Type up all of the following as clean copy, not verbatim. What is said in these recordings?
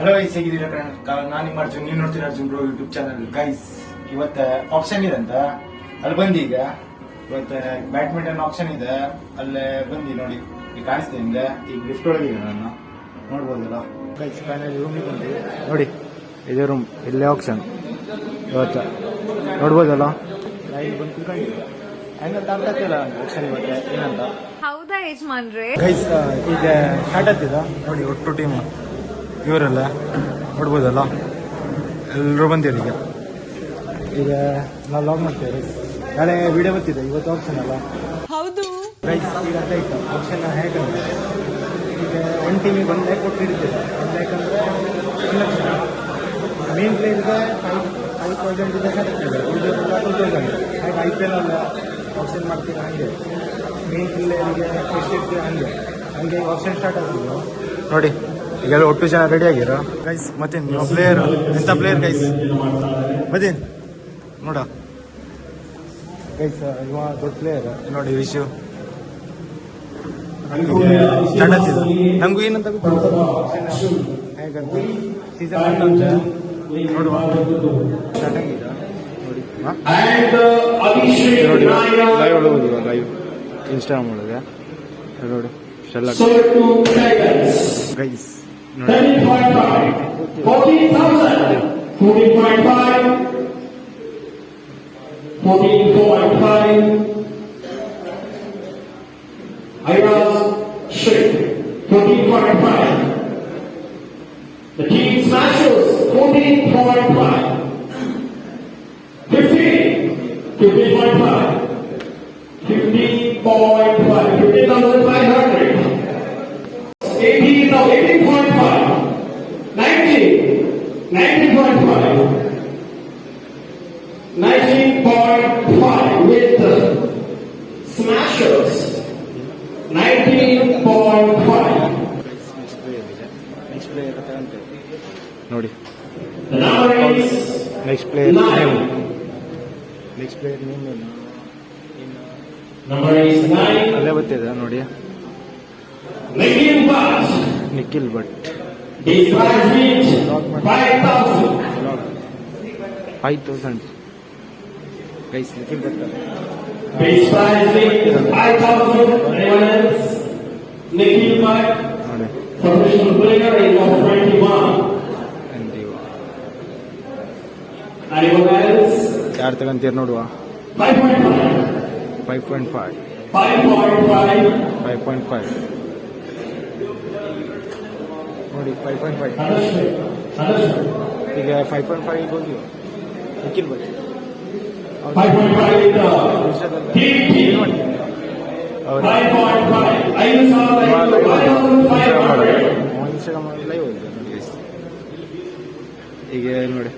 Hello guys, ಹೇಗಿದ್ದೀರಾ? ನಾನು ನಿಮ್ಮ ಅರ್ಜುನ್, ನೀವು ನೋಡ್ತೀರಾ Arjun bro YouTube channel. Guys, ಇವತ್ತು ಆಪ್ಷನ್ ಇದೆ ಅಂತ ಅಲ್ಲಿ ಬಂದಿ. ಈಗ ಇವತ್ತು ಬ್ಯಾಡ್ಮಿಂಟನ್ ಆಪ್ಷನ್ ಇದೆ, ಅಲ್ಲೇ ಬಂದು ನೋಡಿ. ಈಗ ಕಾಣಿಸ್ತೀನಿ ನಿಮ್ಗೆ. ಈಗ ಲಿಫ್ಟ್ ಒಳಗಿದೆ, ನಾನು ನೋಡ್ಬೋದಲ್ಲ. ಗೈಸ್, ಫೈನಲಿ ರೂಮಿಗೆ ಬಂದು ನೋಡಿ, ಇದೇ ರೂಮ್, ಇಲ್ಲೇ ಆಪ್ಷನ್ ಇವತ್ತು ನೋಡ್ಬೋದಲ್ಲ. ಇಲ್ಲಿ ಬಂದು ಕುತ್ಕೊಂಡಿದ್ದೆ, ಹೆಂಗಂತ ಅರ್ಥ ಆಗ್ತಿಲ್ಲ ನಂಗೆ ಆಪ್ಷನ್ ಇವತ್ತು ಏನಂತ. ಹೌದಾ ಯಜಮಾನ್ರೆ? ಗೈಸ್, ಈಗ ಸ್ಟಾರ್ಟ್ ಆಗ್ತಿದ ನೋಡಿ. ಒಟ್ಟು ಟೀಮ್ ಇವರೆಲ್ಲ ನೋಡ್ಬೋದಲ್ಲ, ಎಲ್ಲರೂ ಬಂದಿರಿ. ಈಗ ನಾವು ಲಾಗ್ ಮಾಡ್ತೇವೆ. ನಾಳೆ ವಿಡಿಯೋ ಬರ್ತಿದೆ, ಇವತ್ತು ಆಪ್ಷನ್ ಅಲ್ಲ. ಹೌದು ಗೈಸ್, ಈಗ ಅರ್ಥ ಆಯ್ತು ಆಪ್ಷನ್ ಹೇಗಂದ್ರೆ, ಈಗ ಒಂದು ಟೀಮಿಗೆ 1 ಲ್ಯಾಕ್ ಕೊಟ್ಟಿರ್ತೀರ. 1 ಲ್ಯಾಕ್ ಅಂದರೆ 1 ಲಕ್ಷ. ಮೇನ್ ಪ್ಲೇಯರ್ಗೆ 5,000 ಇದೆ ಕಟ್ತಿದೆ, ಉಳಿದವರೆಲ್ಲ 2,000. ಹಾಗೆ IPL ಅಲ್ಲ ಆಪ್ಷನ್ ಮಾಡ್ತೀರ, ಹಾಗೆ ಮೇನ್ ಪ್ಲೇಯರ್ಗೆ ಎಷ್ಟಿರ್ತೀರ ಹಂಗೆ ಆಪ್ಷನ್ ಸ್ಟಾರ್ಟ್ ಆಗ್ತಿದೆ ನೋಡಿ. ಈಗೆಲ್ಲ ಒಟ್ಟು ಜನ ರೆಡಿ ಆಗಿರ ಗೈಸ್. ಮತ್ತೆ ನೀವು ಪ್ಲೇಯರ್, ಎಂಥ ಪ್ಲೇಯರ್ ಗೈಸ್? ಮತ್ತೆ ನೋಡ ಗೈಸ್, ಇವ ದೊಡ್ಡ ಪ್ಲೇಯರ್ ನೋಡಿ. ವಿಶು ಸ್ಟಾರ್ಟ್ ಆಗ್ತಿದೆ. ನಮಗೂ ಏನಂತ ಹೇಗಂತ ಸೀಸನ್ ಅಂತ ನೋಡುವ. ಸ್ಟಾರ್ಟ್ ಆಗಿದೆ ನೋಡಿ. ನೋಡಿ ಲೈವ್ ಒಳಗೋದು, ಲೈವ್ ಇನ್ಸ್ಟಾಗ್ರಾಮ್ ಒಳಗೆ ನೋಡಿ. ಇಷ್ಟೆಲ್ಲ ಗೈಸ್ ನೋಡಿ. 14,500, 14.5. Ayaz Sheikh, 14.5. The team smashes, 14.5. 15.5. 15.5. 15,500. 18.5. 19.5. 19.5 with the smashers. 19.5. Next player ನೋಡಿ. The number is next player 9. Next player name ಏನು? Number is 9. ಅಲ್ಲೇ ಬರ್ತಿದೆ ನೋಡಿ. Nikhil Bhatt. Nikhil Bhat. His prize is 5,000. 5,000 guys. Nikhil Bhat His prize is 5,000. Anyone else? Nikhil Bhatt, ನೋಡಿ. professional player, is of 21. Anyone else? ಯಾರು ತಗೊಂತೀರಿ ನೋಡುವ. 5.5. 5.5. 5.5. 5.5 ನೋಡಿ. 5.5 ಈಗ 5.5 ಹೋಗಿ Nikhil Bhat 5.5 is the TT. 5.5. Instagram live ಹೋಗಿದೆ ನೋಡಿ. ಈಗ ನೋಡಿ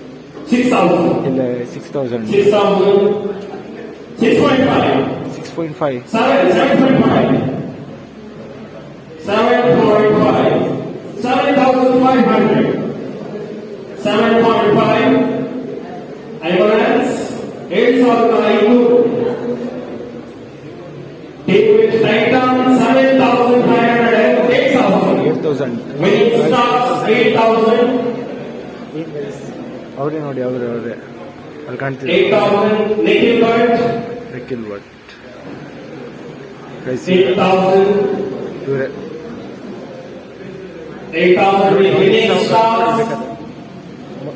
6,000. ಇಲ್ಲ 6,000. 6,000. 6.5. 6.5 7.5. 7.5. 7,500. 7.5. Anyone else? 8,500. Take which write down 7,500 and 8,000. 8,000 Winning stars 8,000. ಅವರೇ ನೋಡಿ, ಅವರೇ ಅಲ್ಲಿ ಕಾಣ್ತಿದೆ. 8,000. Nikhil Bhatt. ನಿಖಿಲ್ ಭಟ್ 8,000. ಇವರೇ 8,000 winning stars.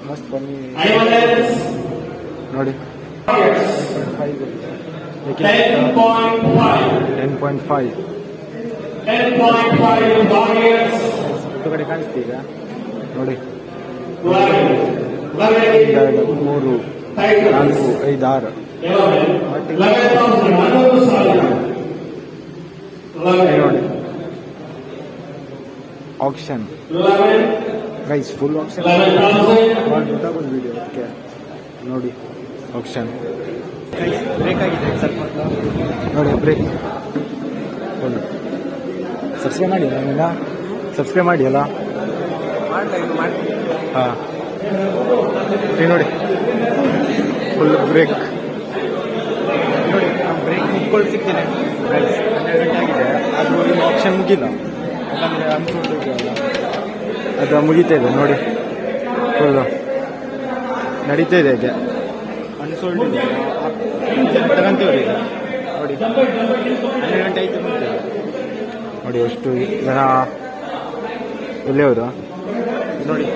ಮಸ್ತ್ ಬನ್ನಿ Anyone else? ನೋಡಿ. 5 ನಿಖಿಲ್ 10.5. 10.5 10.5 in Warriors. ಒಂದು ಕಡೆ ಕಾಣಿಸ್ತಿ ಈಗ ನೋಡಿ. 11. 1 2 3 4 5 6 ನೋಡಿ. ಆಪ್ಷನ್ ಗೈಸ್, ಫುಲ್ ಆಪ್ಷನ್ ಗೊತ್ತಾಗೋದು ವಿಡಿಯೋ ಅದಕ್ಕೆ ನೋಡಿ. ಆಪ್ಷನ್ ಗೈಸ್ ಬ್ರೇಕ್ ಆಗಿದೆ ಸ್ವಲ್ಪ ನೋಡಿ. ಬ್ರೇಕ್ ಫುಲ್ ಸಬ್ಸ್ಕ್ರೈಬ್ ಮಾಡಿ. ನಾನಿನ್ನ ಸಬ್ಸ್ಕ್ರೈಬ್ ಮಾಡಿ ಅಲ್ಲ. ಹಾಂ ನೋಡಿ, ಫುಲ್ ಬ್ರೇಕ್ ನೋಡಿ. ನಾನು ಬ್ರೇಕ್ ಮುಗ್ಕೊಂಡು ಸಿಗ್ತೀನಿ ಗೈಸ್. 12 ಗಂಟೆ ಆಗಿದೆ, ಅದು ಇನ್ನು ಆಪ್ಷನ್ ಮುಗಿಲ್ಲ. ಯಾಕಂದರೆ ಅನ್ಕೊಂಡು ಅದು ಮುಗಿತಾ ಇದೆ ನೋಡಿ. ಫುಲ್ಲು ನಡೀತಾ ಇದೆ ಈಗ ಅನ್ಸೋಲ್ಡ್ ಇದೆ ತಗೊಂತೀವ್ರಿ ಈಗ ನೋಡಿ 12 ಗಂಟೆ ಆಯ್ತು ಮುಂಚೆ ನೋಡಿ ಎಷ್ಟು ಜನ ಎಲ್ಲಿಯವರು ನೋಡಿ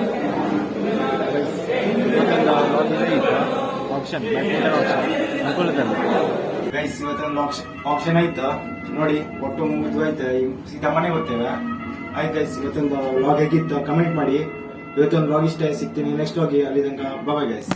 ಆಪ್ಷನ್ ಬ್ಯಾಡ್ಮಿಂಟನ್ ಆಪ್ಷನ್ ಅನುಕೂಲದಲ್ಲಿ ಗೈಸ್ ಇವತ್ತೊಂದು ಆಪ್ಷನ್ ಆಯ್ತು ನೋಡಿ ಒಟ್ಟು ಮುಗಿದು ಆಯ್ತು ಸೀದಾ ಮನೆಗೆ ಹೋಗ್ತೇವೆ ಆಯ್ತು ಗೈಸ್ ಇವತ್ತೊಂದು ವ್ಲಾಗ್ ಹೇಗಿತ್ತು ಕಮೆಂಟ್ ಮಾಡಿ ಇವತ್ತೊಂದು ವ್ಲಾಗ್ ಇಷ್ಟ ಸಿಗ್ತೀನಿ ನೆಕ್ಸ್ಟ್ ವ್ಲಾಗ್ ಅಲ್ಲಿ ತನಕ ಬಾಯ್ ಗೈಸ್